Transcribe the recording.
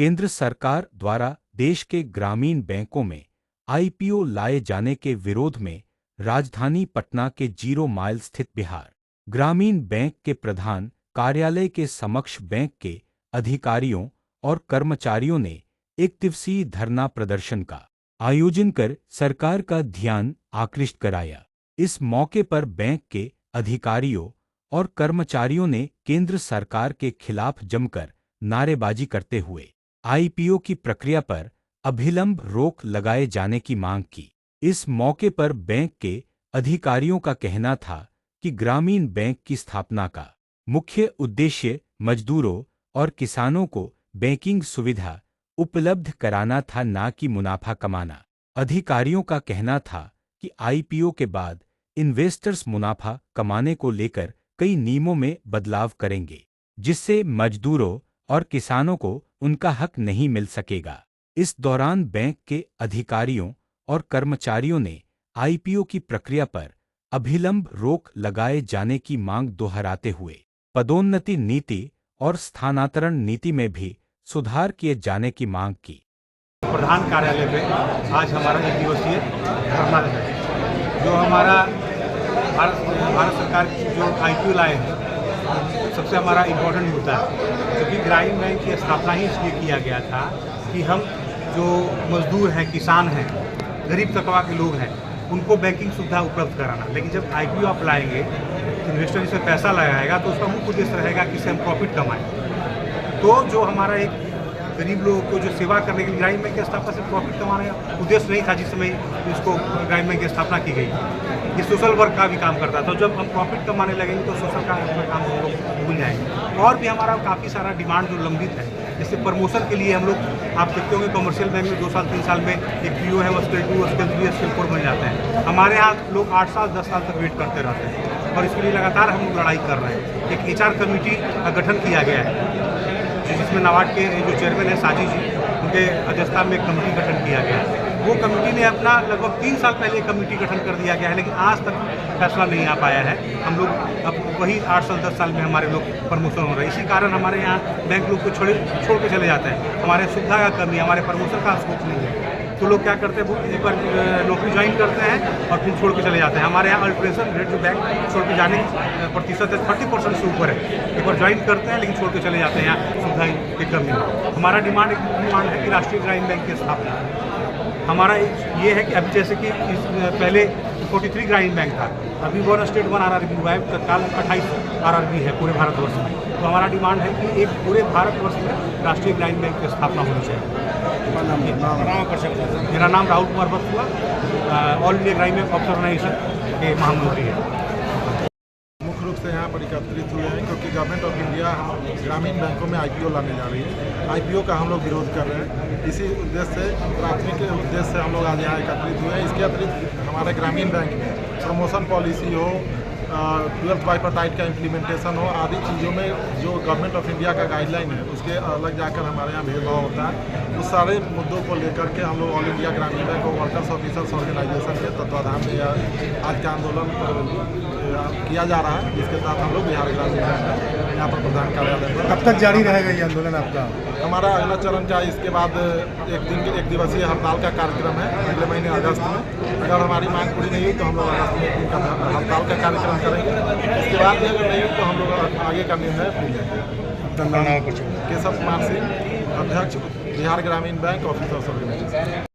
केंद्र सरकार द्वारा देश के ग्रामीण बैंकों में आईपीओ लाए जाने के विरोध में राजधानी पटना के 0 माइल स्थित बिहार ग्रामीण बैंक के प्रधान कार्यालय के समक्ष बैंक के अधिकारियों और कर्मचारियों ने एक दिवसीय धरना प्रदर्शन का आयोजन कर सरकार का ध्यान आकृष्ट कराया। इस मौके पर बैंक के अधिकारियों और कर्मचारियों ने केंद्र सरकार के खिलाफ जमकर नारेबाजी करते हुए आईपीओ की प्रक्रिया पर अभिलंब रोक लगाए जाने की मांग की। इस मौके पर बैंक के अधिकारियों का कहना था कि ग्रामीण बैंक की स्थापना का मुख्य उद्देश्य मजदूरों और किसानों को बैंकिंग सुविधा उपलब्ध कराना था, न कि मुनाफा कमाना। अधिकारियों का कहना था कि आईपीओ के बाद इन्वेस्टर्स मुनाफा कमाने को लेकर कई नियमों में बदलाव करेंगे, जिससे मजदूरों और किसानों को उनका हक नहीं मिल सकेगा। इस दौरान बैंक के अधिकारियों और कर्मचारियों ने आईपीओ की प्रक्रिया पर अभिलंब रोक लगाए जाने की मांग दोहराते हुए पदोन्नति नीति और स्थानांतरण नीति में भी सुधार किए जाने की मांग की। प्रधान कार्यालय पे आज हमारा एक दिवसीय धरना है। जो हमारा भारत सरकार की जो आईपीओ लाए हैं, सबसे हमारा इम्पोर्टेंट मुद्दा है, क्योंकि ग्रामीण बैंक की स्थापना ही इसलिए किया गया था कि हम जो मजदूर हैं, किसान हैं, गरीब तबका के लोग हैं, उनको बैंकिंग सुविधा उपलब्ध कराना। लेकिन जब आईपीओ आप लाएंगे, इन्वेस्टर इसमें पैसा लगाएगा तो उसका मुख्य उद्देश्य रहेगा कि इससे हम प्रॉफिट कमाएं। तो जो हमारा एक गरीब लोगों को जो सेवा करने के लिए ग्रामीण बैंक की स्थापना से प्रॉफिट कमाने का उद्देश्य नहीं था। जिस समय इसको ग्रामीण बैंक की स्थापना की गई, ये सोशल वर्क का भी काम करता था। जब हम प्रॉफिट कमाने लगेंगे तो सोशल का काम हम लोग भूल जाएंगे। और भी हमारा काफ़ी सारा डिमांड जो लंबित है, जैसे प्रमोशन के लिए हम लोग, आप देखते होंगे कमर्शियल बैंक में 2 साल 3 साल में एक पीओ है, वो स्केल 2, स्केल 3, स्केल 4 बन जाते हैं। हमारे यहाँ लोग 8 साल 10 साल तक वेट करते रहते हैं और इसके लिए लगातार हम लोग लड़ाई कर रहे हैं। एक एचआर कमेटी का गठन किया गया है, जिसमें नाबार्ड के जो चेयरमैन है साजी जी, उनके अध्यक्षता में एक कमेटी गठन किया गया है। वो कमेटी ने अपना लगभग 3 साल पहले कमेटी गठन कर दिया गया है, लेकिन आज तक फैसला नहीं आ पाया है। हम लोग अब वही 8 साल 10 साल में हमारे लोग प्रमोशन हो रहे हैं। इसी कारण हमारे यहाँ बैंक लोग को छोड़ के चले जाते हैं। हमारे सुविधा का कमी, हमारे प्रमोशन का स्कोप नहीं है। तो लोग क्या करते हैं, वो एक बार नौकरी ज्वाइन करते हैं और फिर छोड़ के चले जाते हैं। हमारे यहाँ अल्ट्रेशन रेट जो बैंक छोड़ के जाने की प्रतिशत है 30% से ऊपर है। एक बार ज्वाइन करते हैं लेकिन छोड़ के चले जाते हैं, यहाँ सुविधा की कमी है। हमारा डिमांड है कि राष्ट्रीय ग्रामीण बैंक की स्थापना। हमारा ये है कि अभी जैसे कि पहले 43 ग्रामीण बैंक था, अभी 1 स्टेट 1 आरआरबी हुआ है, तत्काल 28 आरआरबी है पूरे भारतवर्ष में। तो हमारा डिमांड है कि एक पूरे भारतवर्ष में राष्ट्रीय ग्रामीण बैंक की स्थापना होनी चाहिए। मेरा नाम राहुल कुमार भट्ट हुआ, ऑल इंडिया ग्रामीण बैंक ऑर्गेनाइजेशन के महामंत्री हैं। मुख्य रूप से यहाँ पर एकत्रित हुए हैं क्योंकि गवर्नमेंट ऑफ इंडिया ग्रामीण बैंकों में आईपीओ लाने जा रही है। आईपीओ का हम लोग विरोध कर रहे हैं। इसी उद्देश्य से, प्राथमिक उद्देश्य से हम लोग आज यहाँ एकत्रित हुए हैं। इसके अतिरिक्त हमारे ग्रामीण बैंक में प्रमोशन पॉलिसी हो, 12th बाइपर्टाइट का इम्प्लीमेंटेशन हो, आदि चीज़ों में जो गवर्नमेंट ऑफ इंडिया का गाइडलाइन है उसके अलग जाकर हमारे यहाँ भेदभाव होता है। उस सारे मुद्दों को लेकर के हम लोग ऑल इंडिया ग्रामीण बैंक और वर्कर्स ऑफिसर्स ऑर्गेनाइजेशन के तत्वाधान में आज का आंदोलन किया जा रहा है, जिसके साथ हम लोग बिहार ग्रामीण बैंक यहाँ पर प्रधान कार्यालय पर। कब तक जारी रहेगा ये आंदोलन आपका? हमारा अगला चरण का, इसके बाद एक दिवसीय हड़ताल का कार्यक्रम है अगले महीने अगस्त में। अगर हमारी मांग पूरी नहीं हुई तो हम लोग अगस्त में 1 दिन का हड़ताल का कार्यक्रम करेंगे। इसके बाद भी अगर नहीं हुई तो हम लोग आगे का निर्णय लेंगे। केशव कुमार सिंह, अध्यक्ष बिहार ग्रामीण बैंक ऑफिसर्स ऑर्गेनाइजेशन।